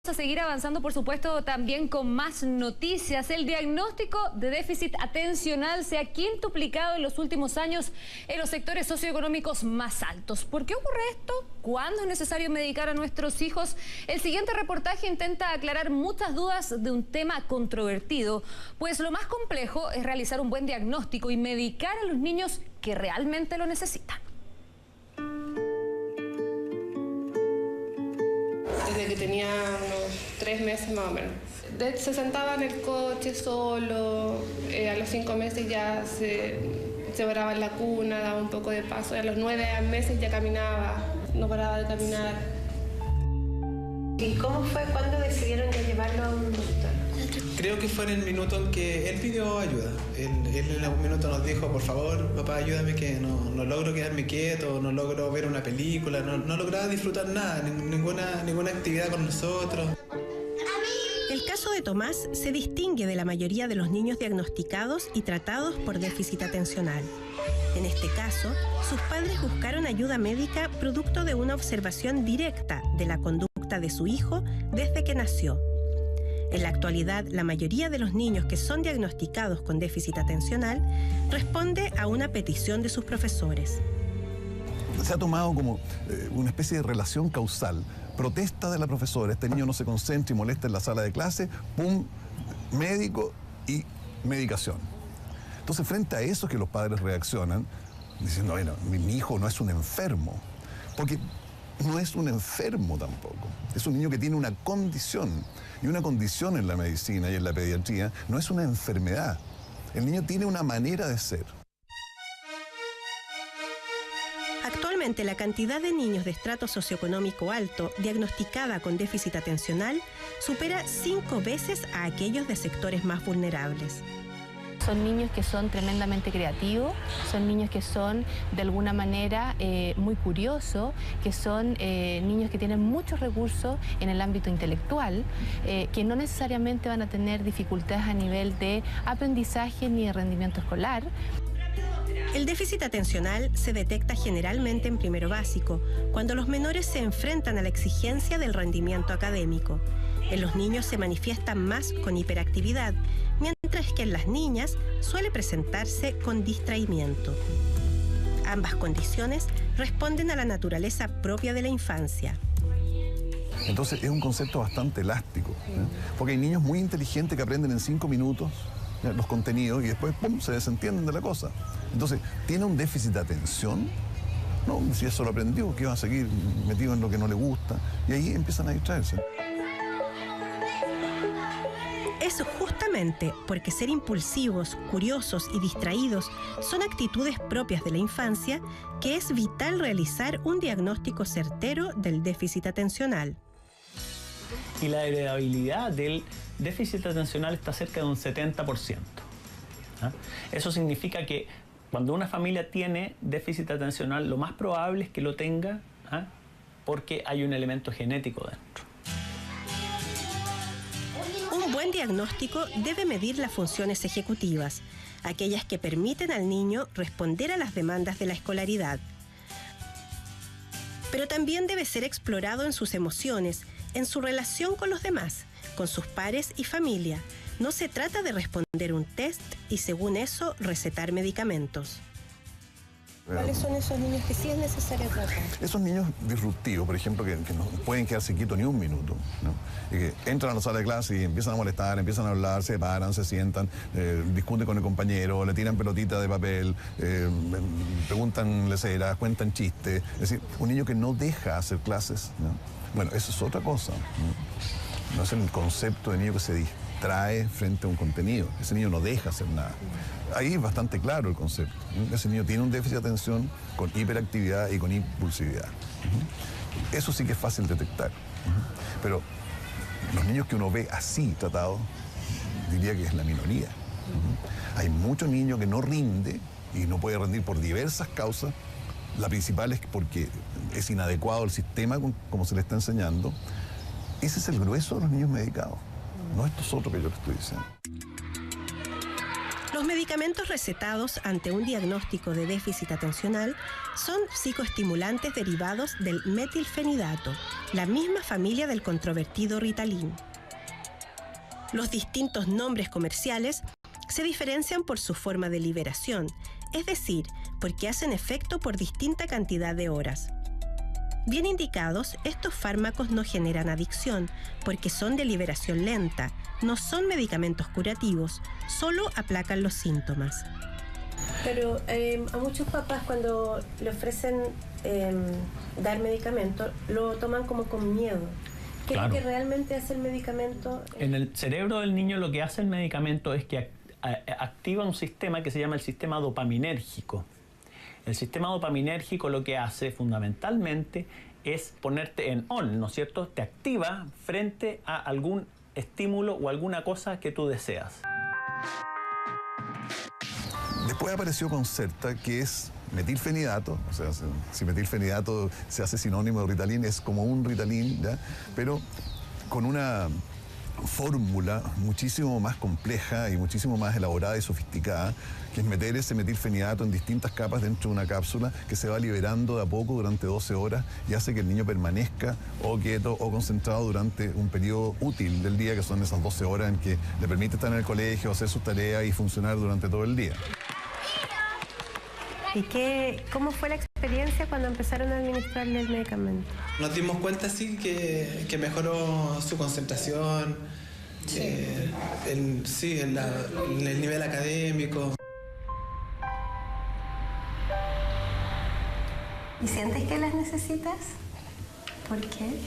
A seguir avanzando, por supuesto, también con más noticias. El diagnóstico de déficit atencional se ha quintuplicado en los últimos años en los sectores socioeconómicos más altos. ¿Por qué ocurre esto? ¿Cuándo es necesario medicar a nuestros hijos? El siguiente reportaje intenta aclarar muchas dudas de un tema controvertido, pues lo más complejo es realizar un buen diagnóstico y medicar a los niños que realmente lo necesitan. Desde que tenía unos 3 meses más o menos. Se sentaba en el coche solo, a los 5 meses ya se paraba en la cuna, daba un poco de paso, y a los 9 meses ya caminaba, no paraba de caminar. ¿Y cómo fue cuando decidieron ya llevarlo a un doctor? Creo que fue en el minuto en que él pidió ayuda. Él en algún minuto nos dijo, por favor, papá, ayúdame que no logro quedarme quieto, no logro ver una película, no lograba disfrutar nada, ninguna actividad con nosotros. El caso de Tomás se distingue de la mayoría de los niños diagnosticados y tratados por déficit atencional. En este caso, sus padres buscaron ayuda médica producto de una observación directa de la conducta de su hijo desde que nació. En la actualidad, la mayoría de los niños que son diagnosticados con déficit atencional responde a una petición de sus profesores. Se ha tomado como una especie de relación causal. Protesta de la profesora, este niño no se concentra y molesta en la sala de clase, ¡pum!, médico y medicación. Entonces, frente a eso que los padres reaccionan, diciendo, bueno, mi hijo no es un enfermo, porque no es un enfermo tampoco. Es un niño que tiene una condición, y una condición en la medicina y en la pediatría no es una enfermedad. El niño tiene una manera de ser. Actualmente, la cantidad de niños de estrato socioeconómico alto diagnosticada con déficit atencional supera 5 veces a aquellos de sectores más vulnerables. Son niños que son tremendamente creativos, son niños que son de alguna manera muy curiosos, que son niños que tienen muchos recursos en el ámbito intelectual, que no necesariamente van a tener dificultades a nivel de aprendizaje ni de rendimiento escolar. El déficit atencional se detecta generalmente en primero básico, cuando los menores se enfrentan a la exigencia del rendimiento académico. En los niños se manifiesta más con hiperactividad, mientras que en las niñas suele presentarse con distraimiento. Ambas condiciones responden a la naturaleza propia de la infancia. Entonces es un concepto bastante elástico, porque hay niños muy inteligentes que aprenden en 5 minutos los contenidos y después ¡pum!, se desentienden de la cosa. Entonces, ¿tiene un déficit de atención? No, si eso lo aprendió, que va a seguir metido en lo que no le gusta, y ahí empiezan a distraerse. Es justamente porque ser impulsivos, curiosos y distraídos son actitudes propias de la infancia que es vital realizar un diagnóstico certero del déficit atencional. Y la heredabilidad del déficit atencional está cerca de un 70%. Eso significa que cuando una familia tiene déficit atencional, lo más probable es que lo tenga porque hay un elemento genético dentro. Un buen diagnóstico debe medir las funciones ejecutivas, aquellas que permiten al niño responder a las demandas de la escolaridad. Pero también debe ser explorado en sus emociones, en su relación con los demás, con sus pares y familia. No se trata de responder un test y, según eso, recetar medicamentos. ¿Cuáles son esos niños que sí es necesario tratar? Esos niños disruptivos, por ejemplo, que no pueden quedarse quietos ni un minuto, ¿no? Y que entran a la sala de clase y empiezan a molestar, empiezan a hablar, se paran, se sientan, discuten con el compañero, le tiran pelotitas de papel, preguntan leceras, cuentan chistes. Es decir, un niño que no deja hacer clases, ¿no? Bueno, eso es otra cosa, ¿no? No es el concepto de niño que se distrae frente a un contenido. Ese niño no deja hacer nada. Ahí es bastante claro el concepto. Ese niño tiene un déficit de atención con hiperactividad y con impulsividad. Eso sí que es fácil detectar. Pero los niños que uno ve así tratados, diría que es la minoría. Hay muchos niños que no rinde y no puede rendir por diversas causas. La principal es porque es inadecuado el sistema como se le está enseñando. Ese es el grueso de los niños medicados, no estos otros que yo les estoy diciendo. Los medicamentos recetados ante un diagnóstico de déficit atencional son psicoestimulantes derivados del metilfenidato, la misma familia del controvertido Ritalin. Los distintos nombres comerciales se diferencian por su forma de liberación, es decir, porque hacen efecto por distinta cantidad de horas. Bien indicados, estos fármacos no generan adicción porque son de liberación lenta, no son medicamentos curativos, solo aplacan los síntomas. Pero a muchos papás cuando le ofrecen dar medicamento, lo toman como con miedo. ¿Qué es lo que realmente hace el medicamento? En el cerebro del niño lo que hace el medicamento es que activa un sistema que se llama el sistema dopaminérgico. El sistema dopaminérgico lo que hace fundamentalmente es ponerte en on, ¿no es cierto? Te activa frente a algún estímulo o alguna cosa que tú deseas. Después apareció Concerta, que es metilfenidato, o sea, si metilfenidato se hace sinónimo de Ritalin, es como un Ritalin, ¿ya? Pero con una fórmula muchísimo más compleja y muchísimo más elaborada y sofisticada, que es meter ese metilfenidato en distintas capas dentro de una cápsula que se va liberando de a poco durante 12 horas y hace que el niño permanezca o quieto o concentrado durante un periodo útil del día, que son esas 12 horas en que le permite estar en el colegio, hacer sus tareas y funcionar durante todo el día. ¿Y cómo fue la experiencia cuando empezaron a administrarle el medicamento? Nos dimos cuenta, sí, que mejoró su concentración, en el nivel académico. ¿Y sientes que las necesitas? ¿Por qué?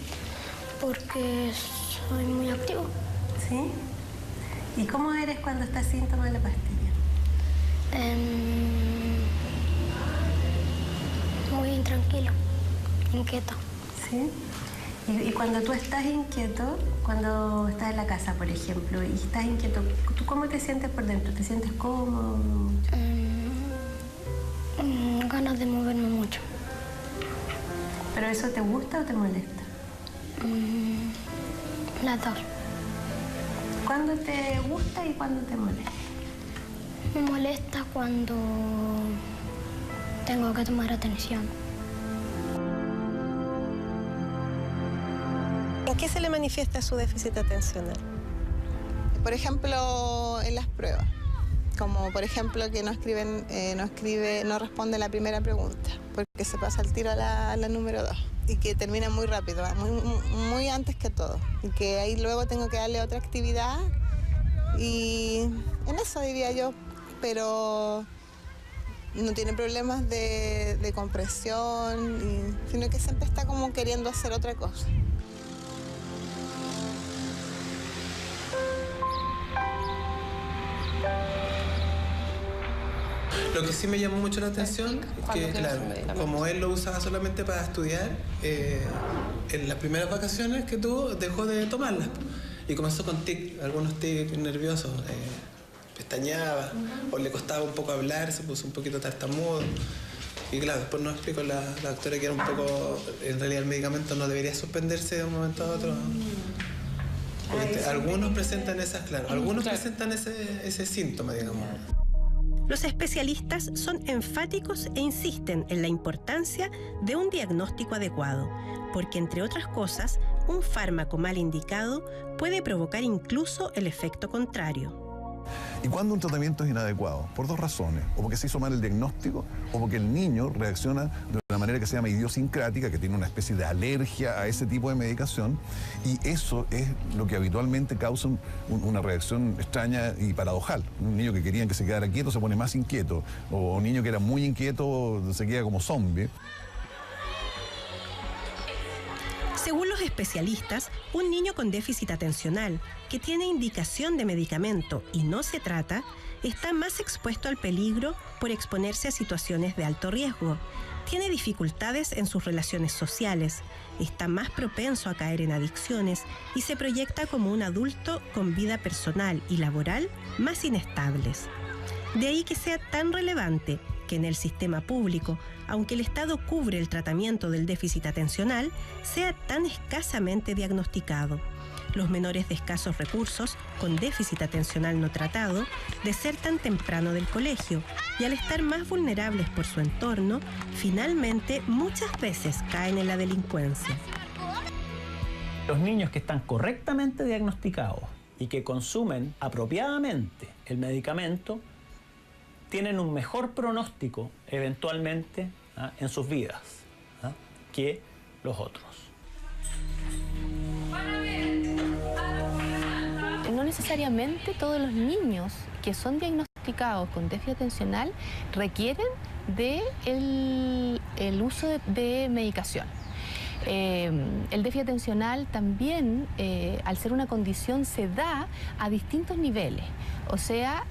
Porque soy muy activo. ¿Sí? ¿Y cómo eres cuando estás sin tomar la pastilla? Muy intranquilo, inquieto. ¿Sí? Y cuando tú estás inquieto, cuando estás en la casa, por ejemplo, y estás inquieto, ¿tú cómo te sientes por dentro? ¿Te sientes cómodo? Ganas de moverme mucho. ¿Pero eso te gusta o te molesta? Las dos. ¿Cuándo te gusta y cuándo te molesta? Me molesta cuando tengo que tomar atención. ¿En qué se le manifiesta su déficit atencional? Por ejemplo, en las pruebas. Como por ejemplo que no responde la primera pregunta, porque se pasa el tiro a la número 2 y que termina muy rápido, muy antes que todo. Y que ahí luego tengo que darle otra actividad y en eso diría yo, pero no tiene problemas de comprensión, sino que siempre está como queriendo hacer otra cosa. Lo que sí me llamó mucho la atención es que, claro, como él lo usaba solamente para estudiar, en las primeras vacaciones que tuvo dejó de tomarlas y comenzó con algunos tics nerviosos, pestañeaba o le costaba un poco hablar, se puso un poquito tartamudo. Y claro, después nos explicó la doctora que era un poco, en realidad el medicamento no debería suspenderse de un momento a otro. Porque algunos presentan presentan ese síntoma, digamos. Los especialistas son enfáticos e insisten en la importancia de un diagnóstico adecuado, porque entre otras cosas, un fármaco mal indicado puede provocar incluso el efecto contrario. ¿Y cuándo un tratamiento es inadecuado? Por dos razones. O porque se hizo mal el diagnóstico, o porque el niño reacciona de una manera que se llama idiosincrática, que tiene una especie de alergia a ese tipo de medicación, y eso es lo que habitualmente causa una reacción extraña y paradojal. Un niño que querían que se quedara quieto se pone más inquieto, o un niño que era muy inquieto se queda como zombie. Según los especialistas, un niño con déficit atencional que tiene indicación de medicamento y no se trata, está más expuesto al peligro por exponerse a situaciones de alto riesgo, tiene dificultades en sus relaciones sociales, está más propenso a caer en adicciones y se proyecta como un adulto con vida personal y laboral más inestables. De ahí que sea tan relevante que en el sistema público, aunque el Estado cubre el tratamiento del déficit atencional, sea tan escasamente diagnosticado. Los menores de escasos recursos, con déficit atencional no tratado, desertan temprano del colegio y al estar más vulnerables por su entorno, finalmente muchas veces caen en la delincuencia. Los niños que están correctamente diagnosticados y que consumen apropiadamente el medicamento tienen un mejor pronóstico eventualmente en sus vidas que los otros. No necesariamente todos los niños que son diagnosticados con déficit atencional requieren el uso de medicación. El déficit atencional también, al ser una condición, se da a distintos niveles. O sea,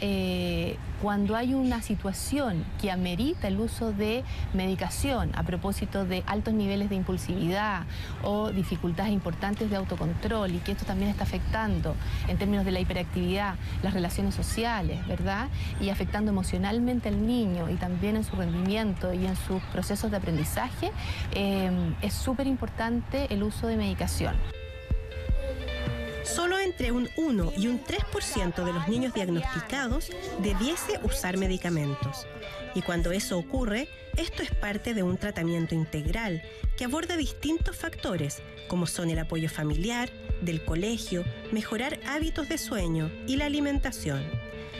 cuando hay una situación que amerita el uso de medicación a propósito de altos niveles de impulsividad o dificultades importantes de autocontrol, y que esto también está afectando en términos de la hiperactividad, las relaciones sociales, ¿verdad? Y afectando emocionalmente al niño y también en su rendimiento y en sus procesos de aprendizaje, es súper importante el uso de medicación. Solo entre un 1 y un 3% de los niños diagnosticados debiese usar medicamentos. Y cuando eso ocurre, esto es parte de un tratamiento integral que aborda distintos factores, como son el apoyo familiar, del colegio, mejorar hábitos de sueño y la alimentación.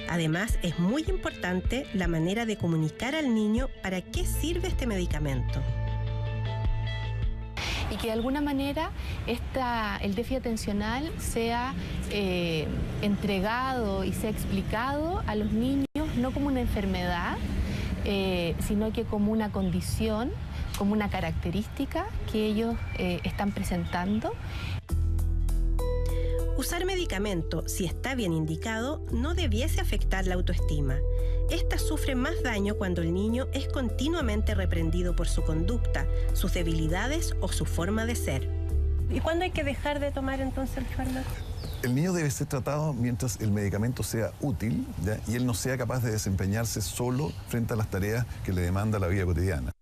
Además, es muy importante la manera de comunicar al niño para qué sirve este medicamento. Y que de alguna manera el déficit atencional sea entregado y sea explicado a los niños no como una enfermedad, sino que como una condición, como una característica que ellos están presentando. Usar medicamento, si está bien indicado, no debiese afectar la autoestima. Esta sufre más daño cuando el niño es continuamente reprendido por su conducta, sus debilidades o su forma de ser. ¿Y cuándo hay que dejar de tomar entonces el fármaco? El niño debe ser tratado mientras el medicamento sea útil, ¿ya? Y él no sea capaz de desempeñarse solo frente a las tareas que le demanda la vida cotidiana.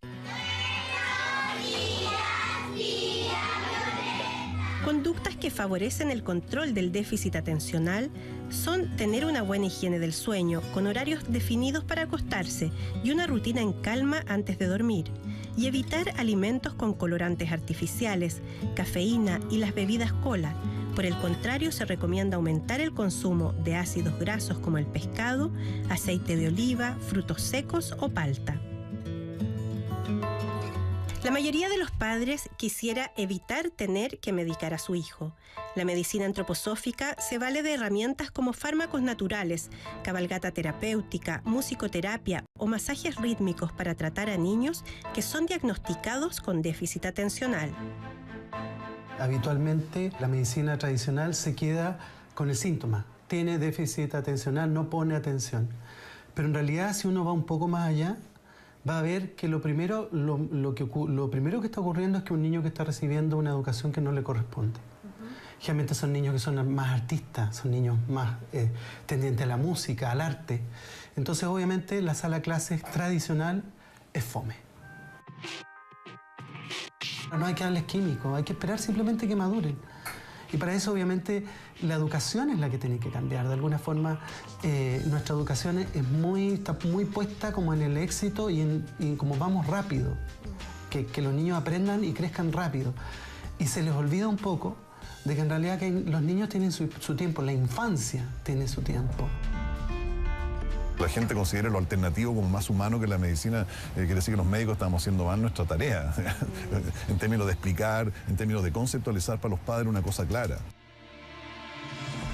Conductas que favorecen el control del déficit atencional son tener una buena higiene del sueño, con horarios definidos para acostarse y una rutina en calma antes de dormir, y evitar alimentos con colorantes artificiales, cafeína y las bebidas cola. Por el contrario, se recomienda aumentar el consumo de ácidos grasos como el pescado, aceite de oliva, frutos secos o palta. La mayoría de los padres quisiera evitar tener que medicar a su hijo. La medicina antroposófica se vale de herramientas como fármacos naturales, cabalgata terapéutica, musicoterapia o masajes rítmicos para tratar a niños que son diagnosticados con déficit atencional. Habitualmente la medicina tradicional se queda con el síntoma. Tiene déficit atencional, no pone atención. Pero en realidad, si uno va un poco más allá, va a ver que lo primero que está ocurriendo es que un niño que está recibiendo una educación que no le corresponde. Generalmente son niños que son más artistas, son niños más tendientes a la música, al arte. Entonces, obviamente, la sala de clases tradicional es fome. No hay que darles químicos, hay que esperar simplemente que maduren. Y para eso, obviamente, la educación es la que tiene que cambiar. De alguna forma, nuestra educación está muy puesta como en el éxito y en como vamos rápido. Que los niños aprendan y crezcan rápido. Y se les olvida un poco de que en realidad los niños tienen su tiempo, la infancia tiene su tiempo. La gente considera lo alternativo como más humano que la medicina. Quiere decir que los médicos estamos haciendo mal nuestra tarea, en términos de explicar, en términos de conceptualizar para los padres una cosa clara.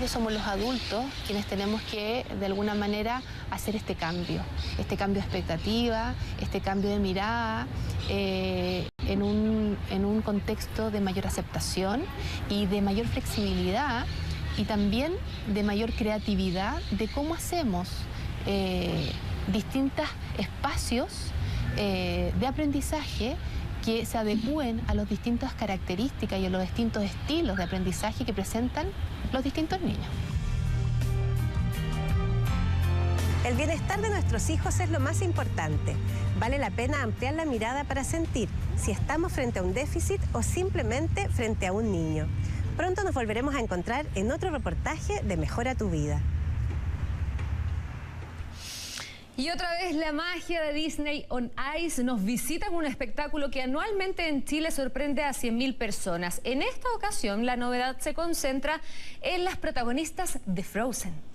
Somos los adultos quienes tenemos que, de alguna manera, hacer este cambio de expectativa, este cambio de mirada, en un contexto de mayor aceptación y de mayor flexibilidad y también de mayor creatividad de cómo hacemos distintos espacios de aprendizaje que se adecúen a las distintas características y a los distintos estilos de aprendizaje que presentan los distintos niños. El bienestar de nuestros hijos es lo más importante. Vale la pena ampliar la mirada para sentir si estamos frente a un déficit o simplemente frente a un niño. Pronto nos volveremos a encontrar en otro reportaje de Mejora tu Vida. Y otra vez la magia de Disney on Ice nos visita con un espectáculo que anualmente en Chile sorprende a 100.000 personas. En esta ocasión la novedad se concentra en las protagonistas de Frozen.